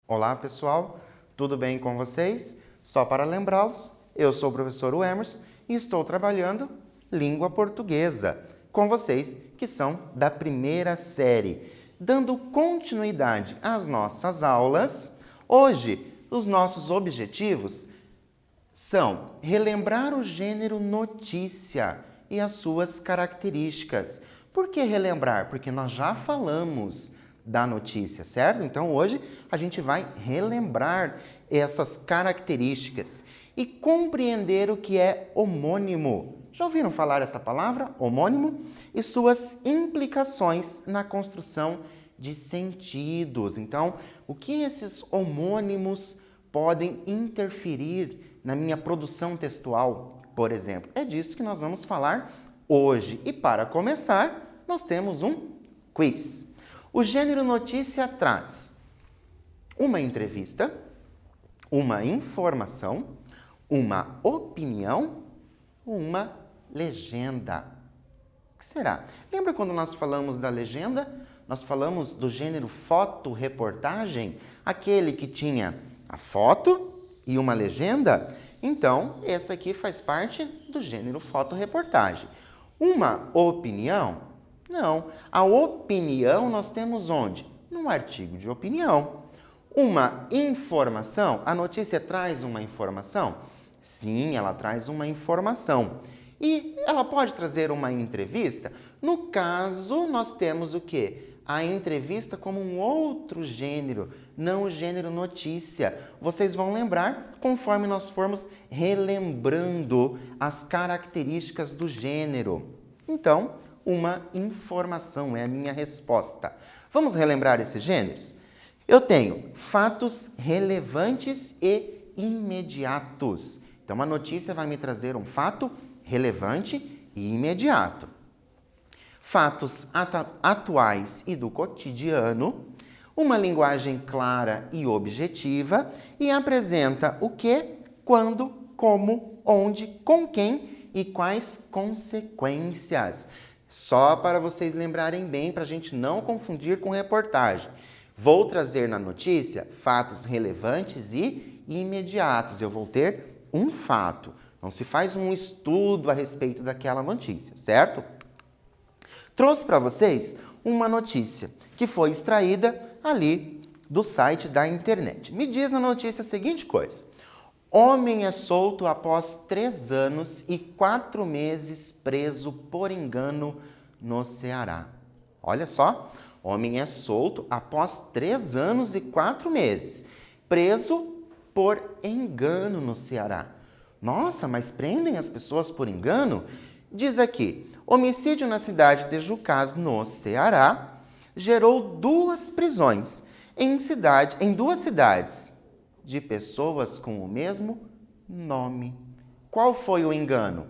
Olá pessoal, tudo bem com vocês? Só para lembrá-los, eu sou o professor Emerson e estou trabalhando língua portuguesa com vocês que são da primeira série, dando continuidade às nossas aulas. Hoje, os nossos objetivos são relembrar o gênero notícia e as suas características. Por que relembrar? Porque nós já falamos da notícia, certo? Então hoje a gente vai relembrar essas características e compreender o que é homônimo. Já ouviram falar essa palavra, homônimo? E suas implicações na construção de sentidos. Então, o que esses homônimos podem interferir na minha produção textual, por exemplo? É disso que nós vamos falar hoje. E para começar, nós temos um quiz. O gênero notícia traz uma entrevista, uma informação, uma opinião, uma legenda. O que será? Lembra quando nós falamos da legenda? Nós falamos do gênero foto-reportagem, aquele que tinha a foto e uma legenda? Então, essa aqui faz parte do gênero foto-reportagem. Uma opinião? Não. A opinião nós temos onde? No artigo de opinião. Uma informação? A notícia traz uma informação? Sim, ela traz uma informação. E ela pode trazer uma entrevista? No caso, nós temos o quê? A entrevista como um outro gênero, não o gênero notícia. Vocês vão lembrar conforme nós formos relembrando as características do gênero. Então, uma informação é a minha resposta. Vamos relembrar esses gêneros? Eu tenho fatos relevantes e imediatos. Então, a notícia vai me trazer um fato relevante e imediato. Fatos atuais e do cotidiano, uma linguagem clara e objetiva e apresenta o que, quando, como, onde, com quem e quais consequências. Só para vocês lembrarem bem, para a gente não confundir com reportagem. Vou trazer na notícia fatos relevantes e imediatos. Eu vou ter um fato. Não se faz um estudo a respeito daquela notícia, certo? Trouxe para vocês uma notícia que foi extraída ali do site da internet. Me diz na notícia a seguinte coisa. Homem é solto após 3 anos e 4 meses preso por engano no Ceará. Olha só, homem é solto após 3 anos e 4 meses, preso por engano no Ceará. Nossa, mas prendem as pessoas por engano? Diz aqui, homicídio na cidade de Jucás, no Ceará, gerou 2 prisões em 2 cidades de pessoas com o mesmo nome. Qual foi o engano?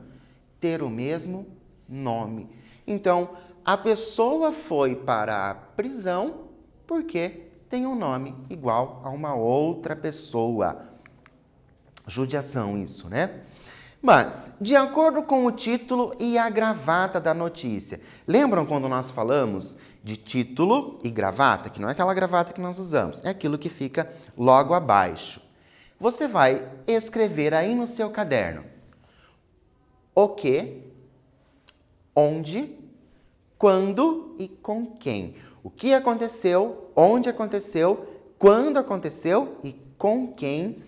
Ter o mesmo nome. Então, a pessoa foi para a prisão porque tem um nome igual a uma outra pessoa. Judiação isso, né? Mas, de acordo com o título e a gravata da notícia, lembram quando nós falamos de título e gravata? Que não é aquela gravata que nós usamos, é aquilo que fica logo abaixo. Você vai escrever aí no seu caderno o que, onde, quando e com quem. O que aconteceu, onde aconteceu, quando aconteceu e com quem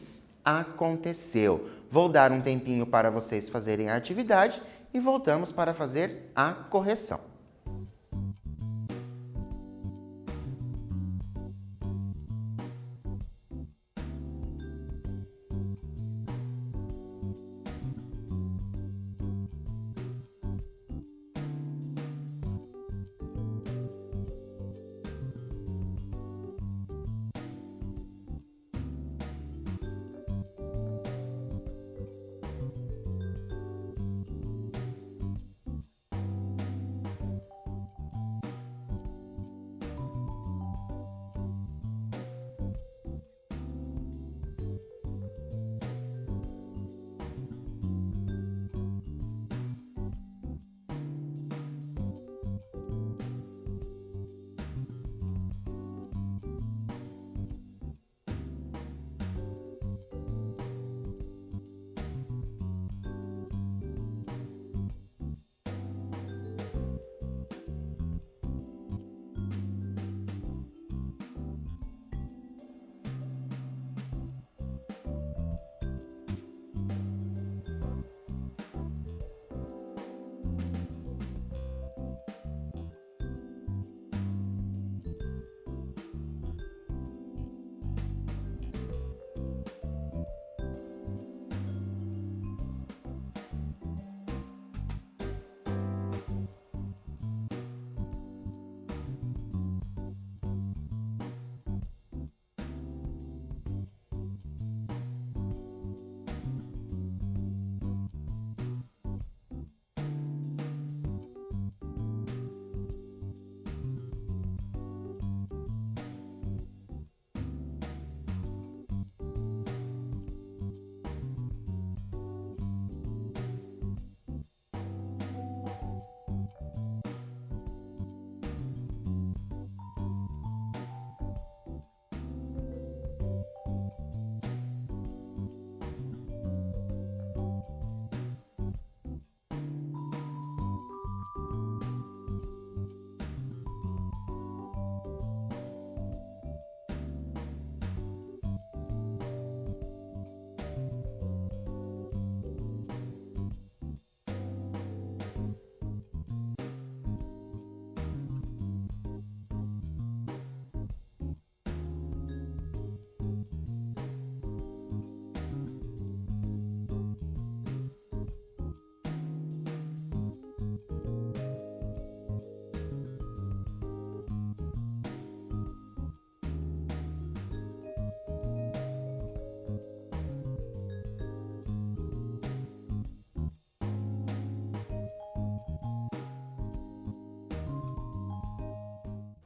aconteceu. Vou dar um tempinho para vocês fazerem a atividade e voltamos para fazer a correção.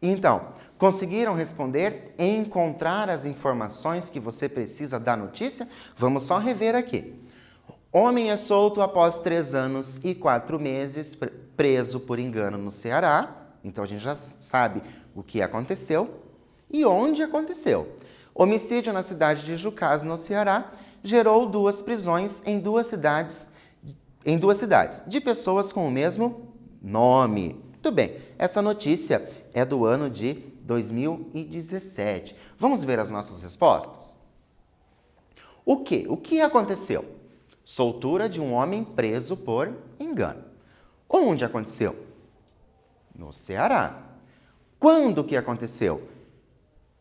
Então, conseguiram responder? Encontrar as informações que você precisa da notícia? Vamos só rever aqui. Homem é solto após 3 anos e 4 meses preso por engano no Ceará. Então, a gente já sabe o que aconteceu e onde aconteceu. Homicídio na cidade de Jucás, no Ceará, gerou 2 prisões em duas cidades de pessoas com o mesmo nome. Muito bem, essa notícia é do ano de 2017. Vamos ver as nossas respostas? O que aconteceu? Soltura de um homem preso por engano. Onde aconteceu? No Ceará. Quando que aconteceu?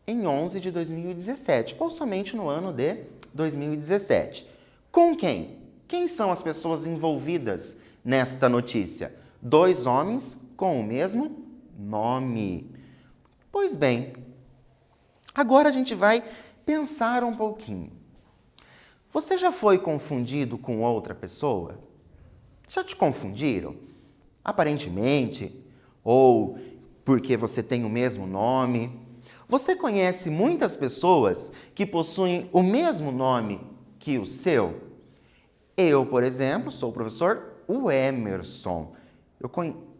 Em 11 de 2017, ou somente no ano de 2017. Com quem? Quem são as pessoas envolvidas nesta notícia? 2 homens com o mesmo nome. Pois bem, agora a gente vai pensar um pouquinho. Você já foi confundido com outra pessoa? Já te confundiram? Aparentemente, ou porque você tem o mesmo nome? Você conhece muitas pessoas que possuem o mesmo nome que o seu? Eu, por exemplo, sou o professor Emerson.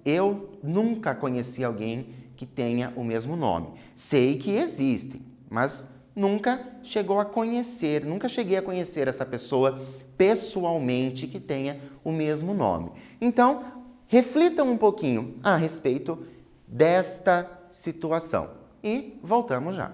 Eu nunca conheci alguém que tenha o mesmo nome. Sei que existem, mas nunca cheguei a conhecer essa pessoa pessoalmente que tenha o mesmo nome. Então, reflitam um pouquinho a respeito desta situação. E voltamos já.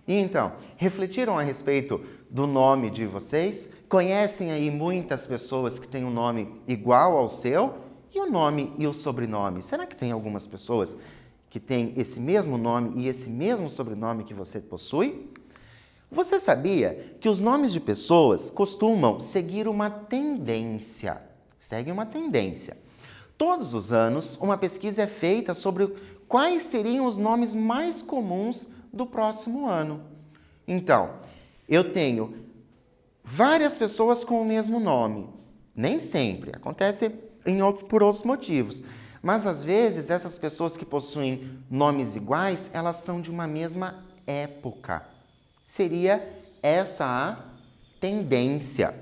Então, refletiram a respeito do nome de vocês? Conhecem aí muitas pessoas que têm um nome igual ao seu? E o nome e o sobrenome? Será que tem algumas pessoas que têm esse mesmo nome e esse mesmo sobrenome que você possui? Você sabia que os nomes de pessoas costumam seguir uma tendência? Seguem uma tendência. Todos os anos, uma pesquisa é feita sobre quais seriam os nomes mais comuns do próximo ano. Então, eu tenho várias pessoas com o mesmo nome. Nem sempre, acontece por outros motivos. Mas, às vezes, essas pessoas que possuem nomes iguais, elas são de uma mesma época. Seria essa a tendência.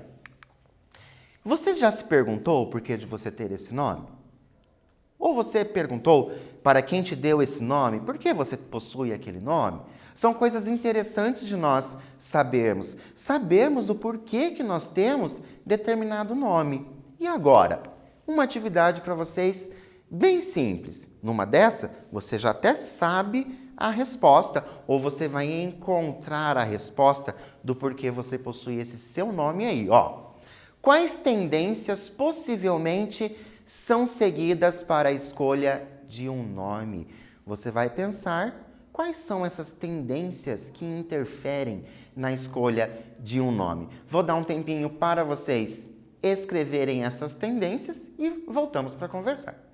Você já se perguntou o porquê de você ter esse nome? Ou você perguntou para quem te deu esse nome, por que você possui aquele nome? São coisas interessantes de nós sabermos. Sabermos o porquê que nós temos determinado nome. E agora, uma atividade para vocês bem simples. Numa dessa, você já até sabe a resposta, ou você vai encontrar a resposta do porquê você possui esse seu nome aí, ó. Quais tendências possivelmente são seguidas para a escolha de um nome? Você vai pensar quais são essas tendências que interferem na escolha de um nome. Vou dar um tempinho para vocês escreverem essas tendências e voltamos para conversar.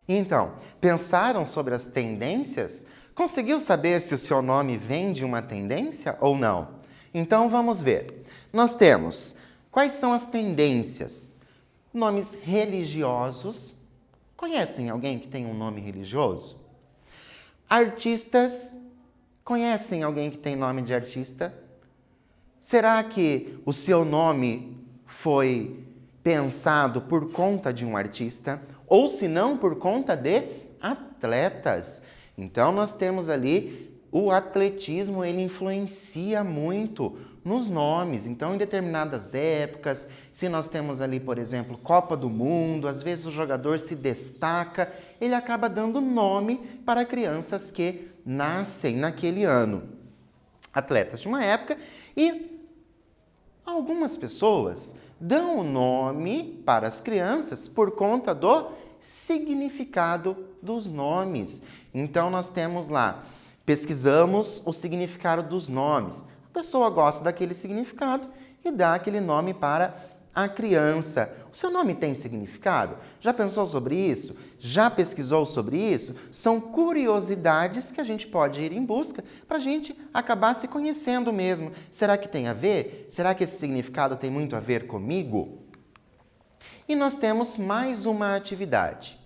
Então, pensaram sobre as tendências? Conseguiu saber se o seu nome vem de uma tendência ou não? Então, vamos ver. Nós temos quais são as tendências? Nomes religiosos. Conhecem alguém que tem um nome religioso? Artistas. Conhecem alguém que tem nome de artista? Será que o seu nome foi pensado por conta de um artista? Ou se não, por conta de atletas? Então, nós temos ali o atletismo, ele influencia muito nos nomes. Então, em determinadas épocas, se nós temos ali, por exemplo, Copa do Mundo, às vezes o jogador se destaca, ele acaba dando nome para crianças que nascem naquele ano. Atletas de uma época e algumas pessoas dão o nome para as crianças por conta do significado dos nomes. Então, nós temos lá, pesquisamos o significado dos nomes. A pessoa gosta daquele significado e dá aquele nome para a criança. O seu nome tem significado? Já pensou sobre isso? Já pesquisou sobre isso? São curiosidades que a gente pode ir em busca para a gente acabar se conhecendo mesmo. Será que tem a ver? Será que esse significado tem muito a ver comigo? E nós temos mais uma atividade.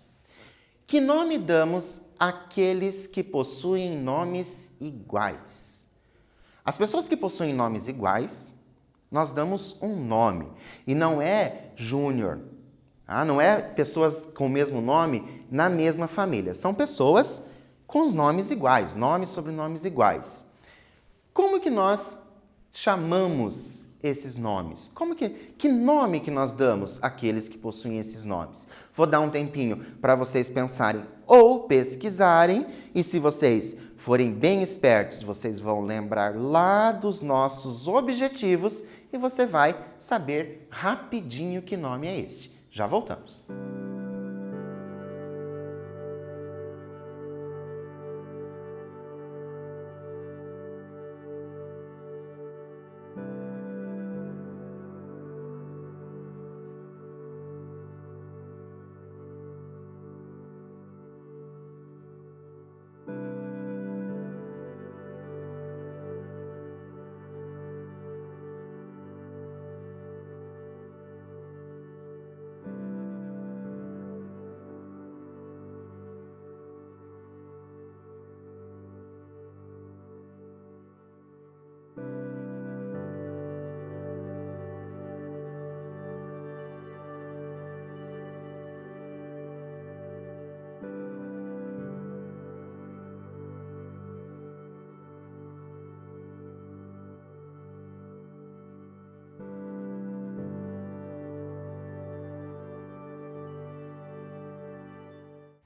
Que nome damos àqueles que possuem nomes iguais? As pessoas que possuem nomes iguais, nós damos um nome. E não é Júnior, tá? Não é pessoas com o mesmo nome na mesma família. São pessoas com os nomes iguais, nomes e sobrenomes iguais. Como que nós chamamos esses nomes? Que nome que nós damos àqueles que possuem esses nomes? Vou dar um tempinho para vocês pensarem ou pesquisarem, e se vocês forem bem espertos, vocês vão lembrar lá dos nossos objetivos e você vai saber rapidinho que nome é este. Já voltamos.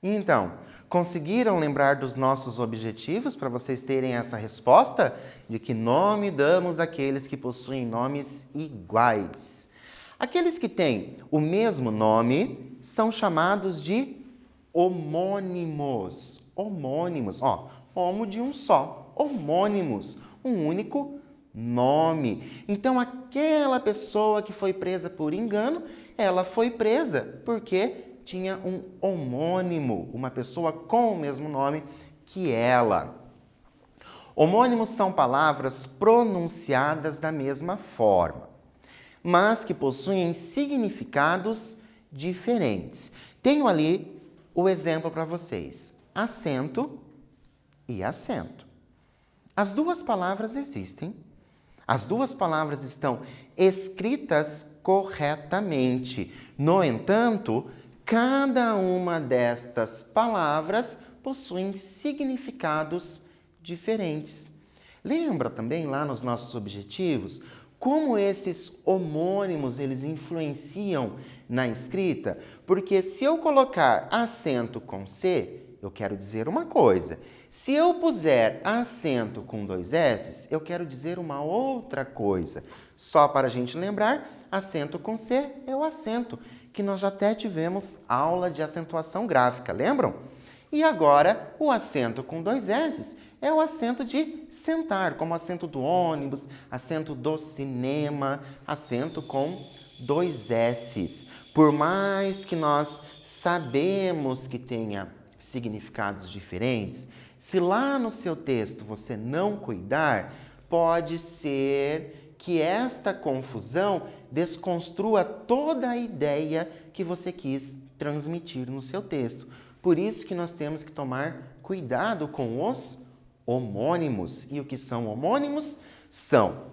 Então, conseguiram lembrar dos nossos objetivos para vocês terem essa resposta? De que nome damos àqueles que possuem nomes iguais? Aqueles que têm o mesmo nome são chamados de homônimos. Homônimos, homo de um só, homônimos, um único nome. Então, aquela pessoa que foi presa por engano, ela foi presa porque tinha um homônimo, uma pessoa com o mesmo nome que ela. Homônimos são palavras pronunciadas da mesma forma, mas que possuem significados diferentes. Tenho ali o exemplo para vocês: acento e acento. As duas palavras existem, as duas palavras estão escritas corretamente. No entanto, cada uma destas palavras possui significados diferentes. Lembra também lá nos nossos objetivos como esses homônimos eles influenciam na escrita? Porque se eu colocar acento com C, eu quero dizer uma coisa. Se eu puser acento com 2 S, eu quero dizer uma outra coisa. Só para a gente lembrar, acento com C é o acento, que nós já até tivemos aula de acentuação gráfica, lembram? E agora, o acento com 2 S é o acento de sentar, como acento do ônibus, acento do cinema, acento com 2 S's. Por mais que nós sabemos que tenha significados diferentes, se lá no seu texto você não cuidar, pode ser que esta confusão desconstrua toda a ideia que você quis transmitir no seu texto. Por isso que nós temos que tomar cuidado com os homônimos. E o que são homônimos? São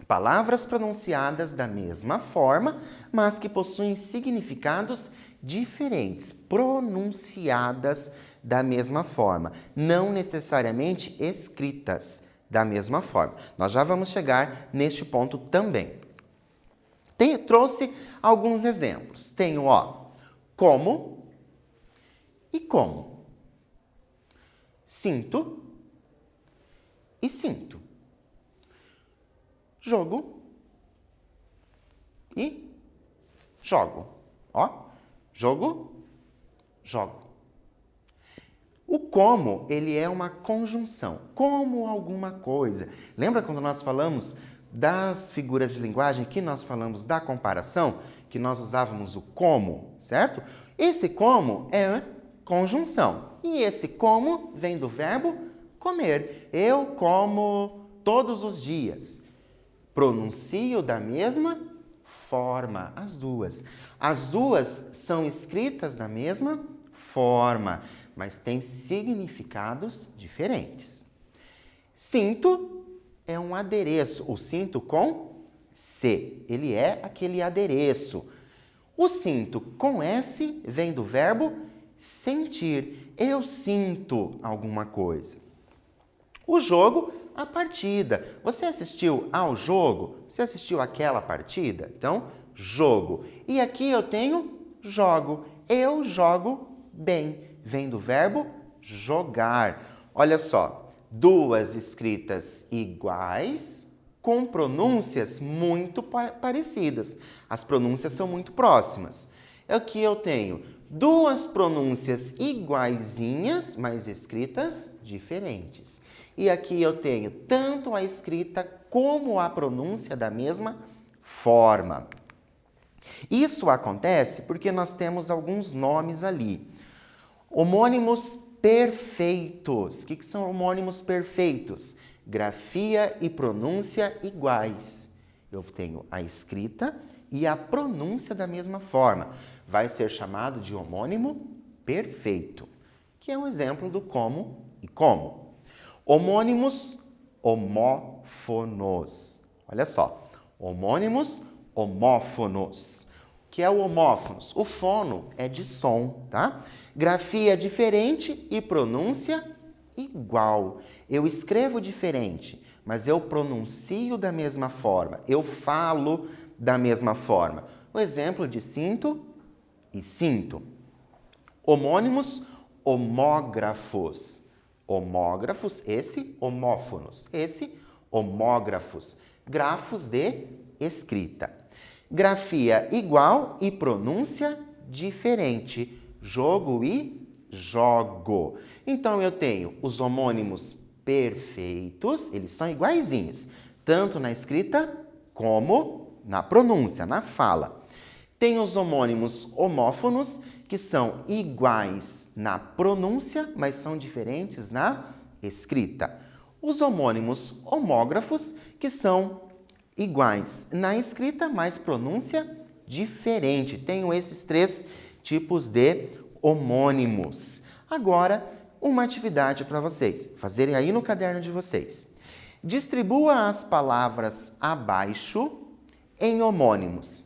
palavras pronunciadas da mesma forma, mas que possuem significados diferentes, pronunciadas da mesma forma, não necessariamente escritas da mesma forma. Nós já vamos chegar neste ponto também. Trouxe alguns exemplos. Tenho, como e como. Sinto e sinto. Jogo e jogo. Jogo, jogo. O como, ele é uma conjunção. Como alguma coisa. Lembra quando nós falamos das figuras de linguagem, que nós falamos da comparação, que nós usávamos o como, certo? Esse como é conjunção. E esse como vem do verbo comer. Eu como todos os dias. Pronuncio da mesma forma, as duas. As duas são escritas da mesma forma, mas têm significados diferentes. Sinto é um adereço, o sinto com C, ele é aquele adereço. O sinto com S vem do verbo sentir, eu sinto alguma coisa. O jogo, a partida. Você assistiu ao jogo? Você assistiu àquela partida? Então, jogo. E aqui eu tenho jogo. Eu jogo bem. Vem do verbo jogar. Olha só, duas escritas iguais com pronúncias muito parecidas. As pronúncias são muito próximas. Aqui eu tenho duas pronúncias iguaizinhas, mas escritas diferentes. E aqui eu tenho tanto a escrita como a pronúncia da mesma forma. Isso acontece porque nós temos alguns nomes ali. Homônimos perfeitos. O que são homônimos perfeitos? Grafia e pronúncia iguais. Eu tenho a escrita e a pronúncia da mesma forma. Vai ser chamado de homônimo perfeito, que é um exemplo do como e como. Homônimos homófonos. Olha só, homônimos homófonos. O que é o homófonos? O fono é de som, tá? Grafia diferente e pronúncia igual. Eu escrevo diferente, mas eu pronuncio da mesma forma. Eu falo da mesma forma. O exemplo de sinto e sinto. Homônimos homógrafos. Homógrafos, esse homófonos, esse homógrafos. Grafos de escrita. Grafia igual e pronúncia diferente. Jogo e jogo. Então, eu tenho os homônimos perfeitos, eles são iguaizinhos, tanto na escrita como na pronúncia, na fala. Tem os homônimos homófonos, que são iguais na pronúncia, mas são diferentes na escrita. Os homônimos homógrafos, que são iguais na escrita, mas pronúncia diferente. Tenho esses 3 tipos de homônimos. Agora, uma atividade para vocês, fazerem aí no caderno de vocês. Distribua as palavras abaixo em homônimos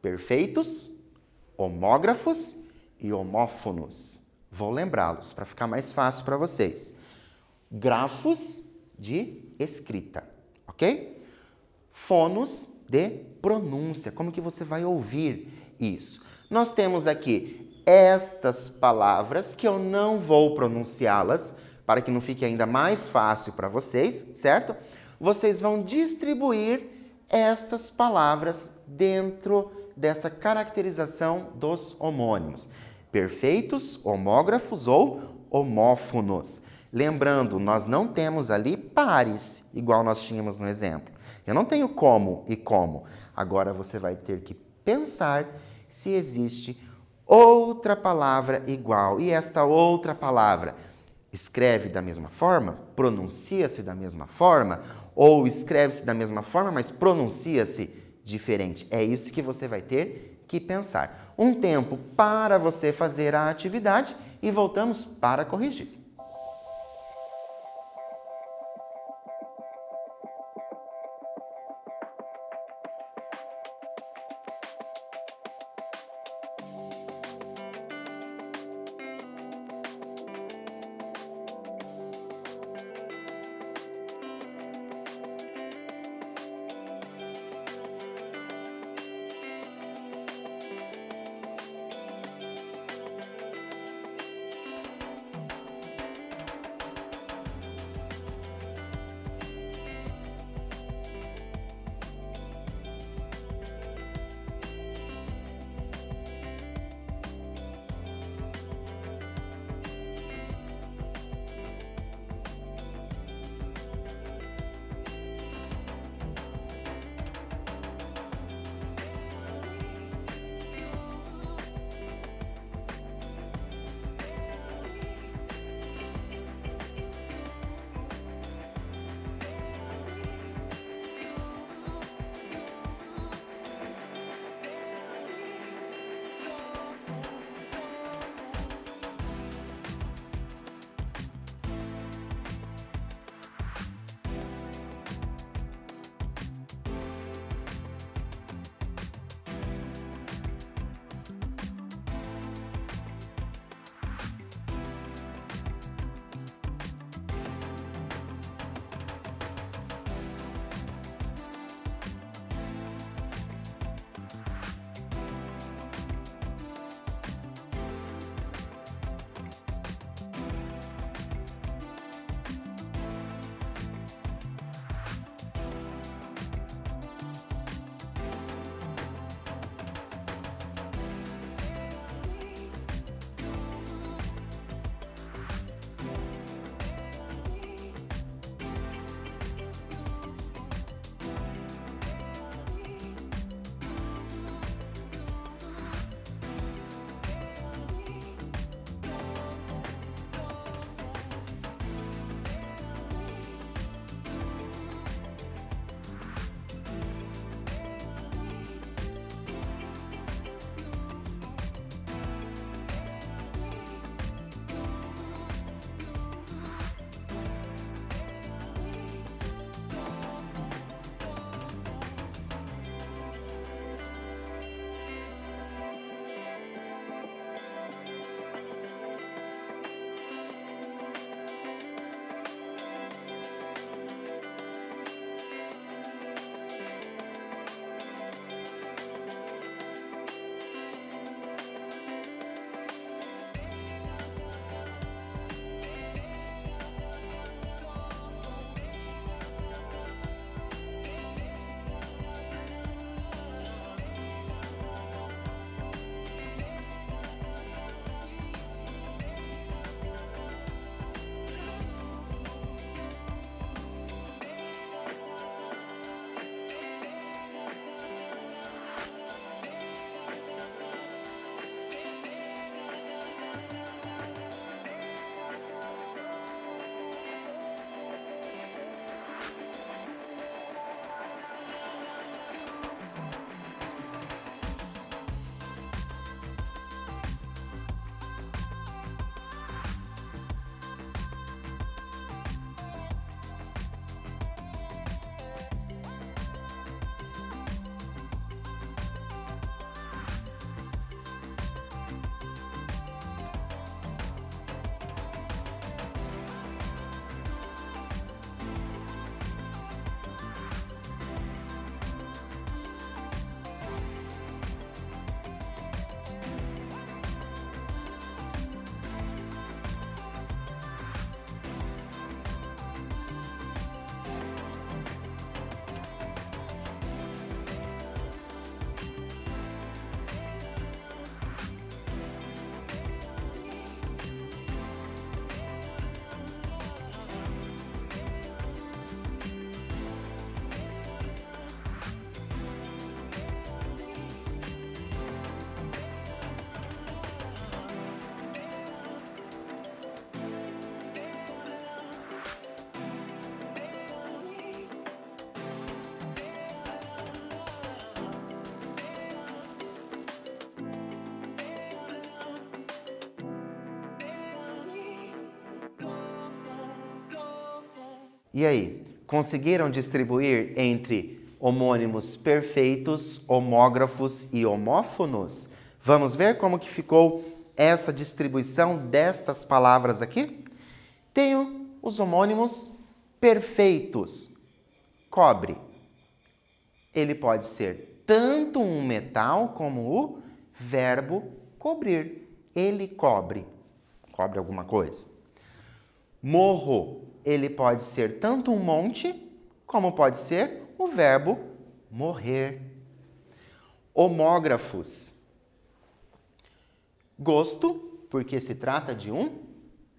perfeitos, homógrafos e homófonos. Vou lembrá-los para ficar mais fácil para vocês. Grafos de escrita, ok? Fonos de pronúncia, como que você vai ouvir isso? Nós temos aqui estas palavras que eu não vou pronunciá-las, para que não fique ainda mais fácil para vocês, certo? Vocês vão distribuir estas palavras dentro dessa caracterização dos homônimos. Perfeitos, homógrafos ou homófonos. Lembrando, nós não temos ali pares, igual nós tínhamos no exemplo. Eu não tenho como e como. Agora você vai ter que pensar se existe outra palavra igual. E esta outra palavra escreve da mesma forma? Pronuncia-se da mesma forma? Ou escreve-se da mesma forma, mas pronuncia-se diferente? É isso que você vai ter que pensar. Um tempo para você fazer a atividade e voltamos para corrigir. E aí, conseguiram distribuir entre homônimos perfeitos, homógrafos e homófonos? Vamos ver como que ficou essa distribuição destas palavras aqui? Tenho os homônimos perfeitos. Cobre. Ele pode ser tanto um metal como o verbo cobrir. Ele cobre. Cobre alguma coisa. Morro. Ele pode ser tanto um monte, como pode ser o verbo morrer. Homógrafos. Gosto, porque se trata de um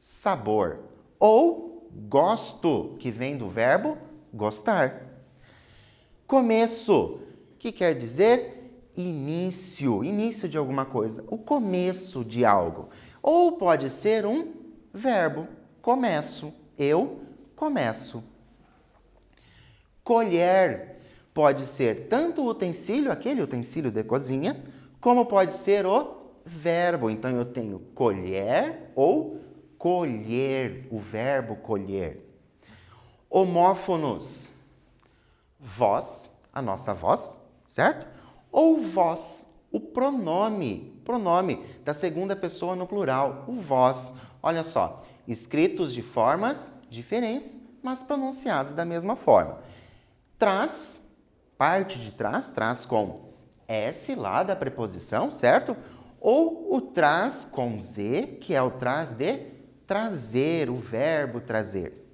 sabor. Ou gosto, que vem do verbo gostar. Começo, que quer dizer início, início de alguma coisa, o começo de algo. Ou pode ser um verbo, começo, eu começo. Colher pode ser tanto o utensílio, aquele utensílio de cozinha, como pode ser o verbo. Então, eu tenho colher ou colher, o verbo colher. Homófonos. Vós, a nossa voz, certo? Ou vós, o pronome da segunda pessoa no plural, o vós. Olha só, escritos de formas diferentes, mas pronunciados da mesma forma. Trás, parte de trás, trás com S lá da preposição, certo? Ou o trás com Z, que é o trás de trazer, o verbo trazer.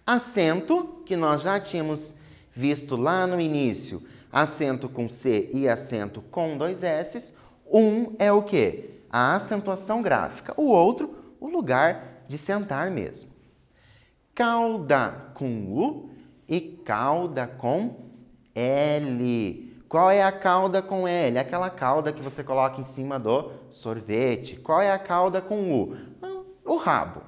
Acento, que nós já tínhamos visto lá no início, acento com C e acento com 2 S. Um é o quê? A acentuação gráfica. O outro, o lugar de sentar mesmo. Cauda com U e cauda com L. Qual é a cauda com L? Aquela cauda que você coloca em cima do sorvete. Qual é a cauda com U? O rabo.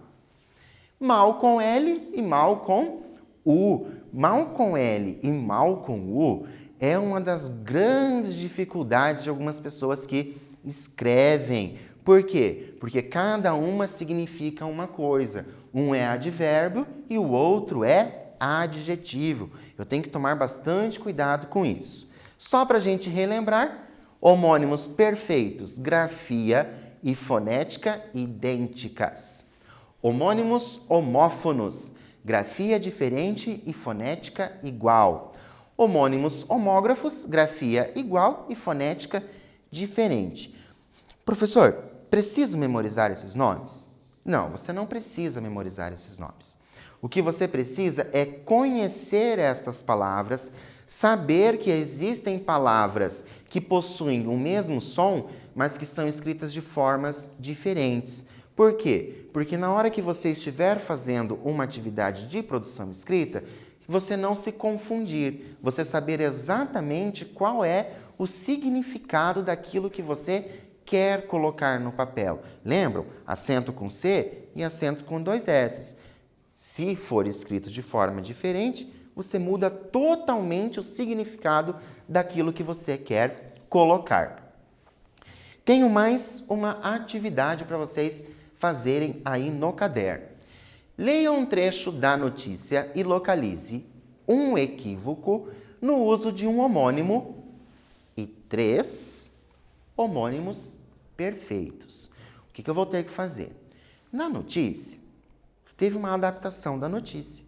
Mal com L e mal com U. Mal com L e mal com U é uma das grandes dificuldades de algumas pessoas que escrevem. Por quê? Porque cada uma significa uma coisa. Um é advérbio e o outro é adjetivo. Eu tenho que tomar bastante cuidado com isso. Só para a gente relembrar, homônimos perfeitos, grafia e fonética idênticas. Homônimos homófonos, grafia diferente e fonética igual. Homônimos homógrafos, grafia igual e fonética diferente. Professor, preciso memorizar esses nomes? Não, você não precisa memorizar esses nomes. O que você precisa é conhecer estas palavras, saber que existem palavras que possuem o mesmo som, mas que são escritas de formas diferentes. Por quê? Porque na hora que você estiver fazendo uma atividade de produção escrita, você não se confundir, você saber exatamente qual é o significado daquilo que você quer colocar no papel. Lembram? Acento com C e acento com 2 S. Se for escrito de forma diferente, você muda totalmente o significado daquilo que você quer colocar. Tenho mais uma atividade para vocês fazerem aí no caderno. Leia um trecho da notícia e localize um equívoco no uso de um homônimo e 3 homônimos perfeitos. O que eu vou ter que fazer? Na notícia, teve uma adaptação da notícia.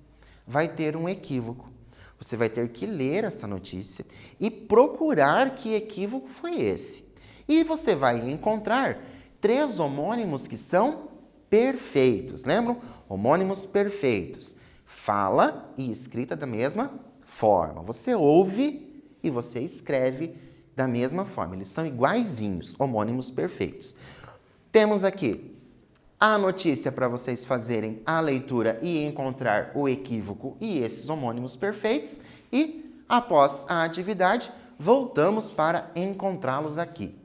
Vai ter um equívoco. Você vai ter que ler essa notícia e procurar que equívoco foi esse. E você vai encontrar 3 homônimos que são perfeitos. Lembram? Homônimos perfeitos. Fala e escrita da mesma forma. Você ouve e você escreve da mesma forma. Eles são iguaizinhos, homônimos perfeitos. Temos aqui a notícia para vocês fazerem a leitura e encontrar o equívoco e esses homônimos perfeitos. E, após a atividade, voltamos para encontrá-los aqui.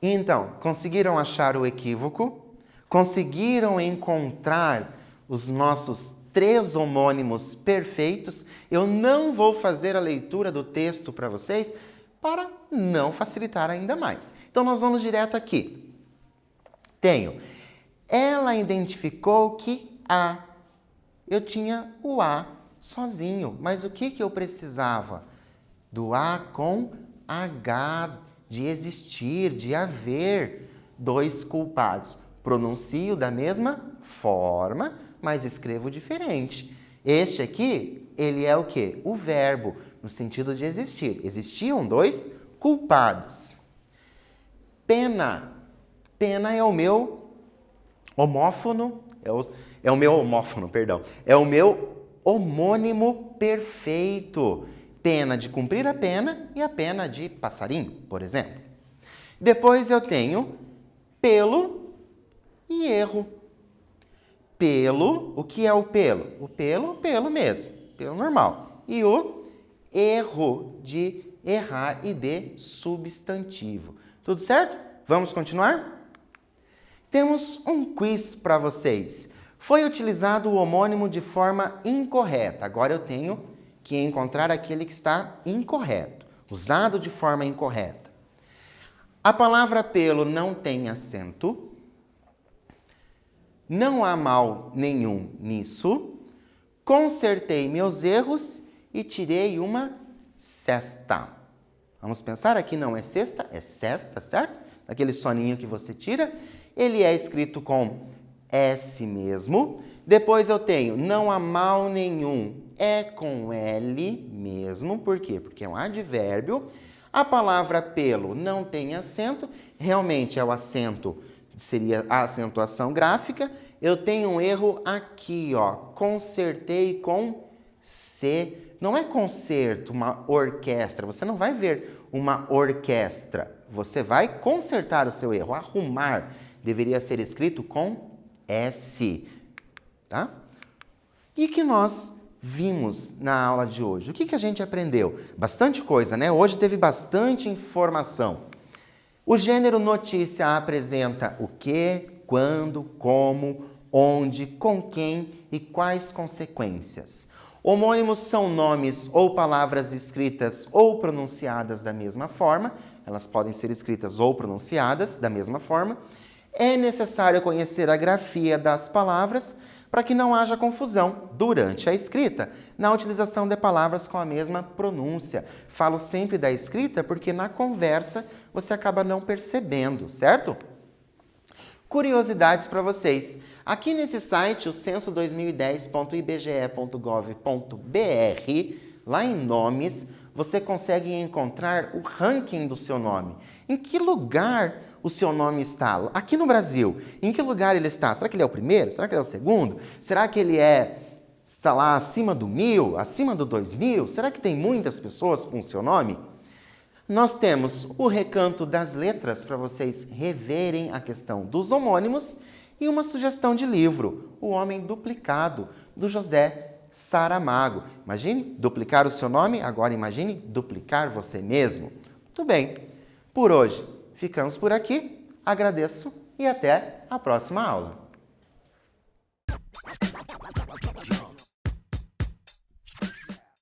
Então, conseguiram achar o equívoco? Conseguiram encontrar os nossos 3 homônimos perfeitos? Eu não vou fazer a leitura do texto para vocês para não facilitar ainda mais. Então, nós vamos direto aqui. Tenho. Ela identificou que A. Eu tinha o A sozinho, mas o que eu precisava? Do A com H, de existir, de haver 2 culpados. Pronuncio da mesma forma, mas escrevo diferente. Este aqui, ele é o quê? O verbo, no sentido de existir. Existiam 2 culpados. Pena. Pena é o meu homófono, é o meu homófono, perdão. É o meu homônimo perfeito. Pena de cumprir a pena e a pena de passarinho, por exemplo. Depois eu tenho pelo e erro. Pelo, o que é o pelo? O pelo mesmo, pelo normal. E o erro, de errar e de substantivo. Tudo certo? Vamos continuar? Temos um quiz para vocês. Foi utilizado o homônimo de forma incorreta. Agora eu tenho que encontrar aquele que está incorreto, usado de forma incorreta. A palavra pelo não tem acento. Não há mal nenhum nisso. Consertei meus erros e tirei uma cesta. Vamos pensar, aqui não é cesta, é cesta, certo? Aquele soninho que você tira. Ele é escrito com S mesmo. Depois eu tenho não há mal nenhum, é com L mesmo. Por quê? Porque é um advérbio. A palavra pelo não tem acento. Realmente é o acento, seria a acentuação gráfica. Eu tenho um erro aqui, ó. Consertei com C. Não é concerto, uma orquestra. Você não vai ver uma orquestra. Você vai consertar o seu erro, arrumar. Deveria ser escrito com S, tá? E que nós vimos na aula de hoje? O que a gente aprendeu? Bastante coisa, né? Hoje teve bastante informação. O gênero notícia apresenta o que, quando, como, onde, com quem e quais consequências. Homônimos são nomes ou palavras escritas ou pronunciadas da mesma forma. Elas podem ser escritas ou pronunciadas da mesma forma. É necessário conhecer a grafia das palavras para que não haja confusão durante a escrita na utilização de palavras com a mesma pronúncia. Falo sempre da escrita porque na conversa você acaba não percebendo, certo? Curiosidades para vocês. Aqui nesse site, o censo2010.ibge.gov.br, lá em nomes, você consegue encontrar o ranking do seu nome. Em que lugar o seu nome está? Aqui no Brasil, em que lugar ele está? Será que ele é o primeiro? Será que ele é o segundo? Será que ele está lá acima do 1000? Acima do 2000? Será que tem muitas pessoas com o seu nome? Nós temos o recanto das letras para vocês reverem a questão dos homônimos e uma sugestão de livro, O Homem Duplicado, do José Saramago. Imagine duplicar o seu nome, agora imagine duplicar você mesmo. Muito bem, por hoje ficamos por aqui, agradeço e até a próxima aula.